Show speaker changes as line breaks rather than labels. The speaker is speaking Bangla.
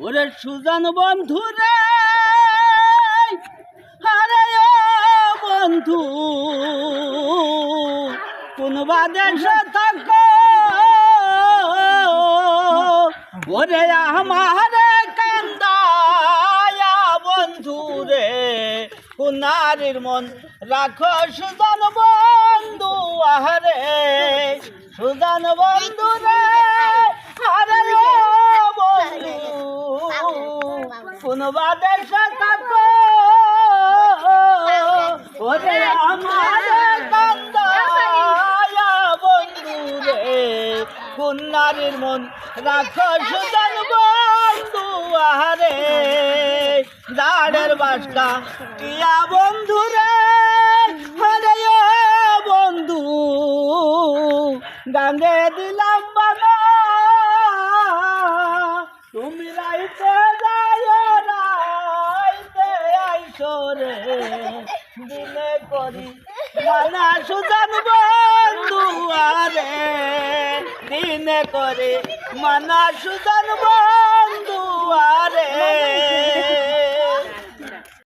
ওরে সুজান বন্ধু রে, আরে ও বন্ধু, কোনবা দেশে থাকো, ওরে আমারে কান্দায়া বন্ধু রে, নারীর মন রাখো সুজান বন্ধু, আহারে সুজান বন্ধু রে, আরে ও বন্ধু, কোনবা দেশে থাকো, ওরে আমারে কান্দায়া বন্ধু রে, নারীর মন রাখো সুজান বন্ধু, আহারে দাঁড়ের বাসটা ইয়া বন্ধু রে, আরে ও বন্ধু, গাঙ্গে দিলাম বাবা, তুমি রাইতে যাও, রাইতে আইসো রে, দিলে করি মানা সুজান বন্ধু, আরে দিনে করে মানা সুজান বন্ধু, আরে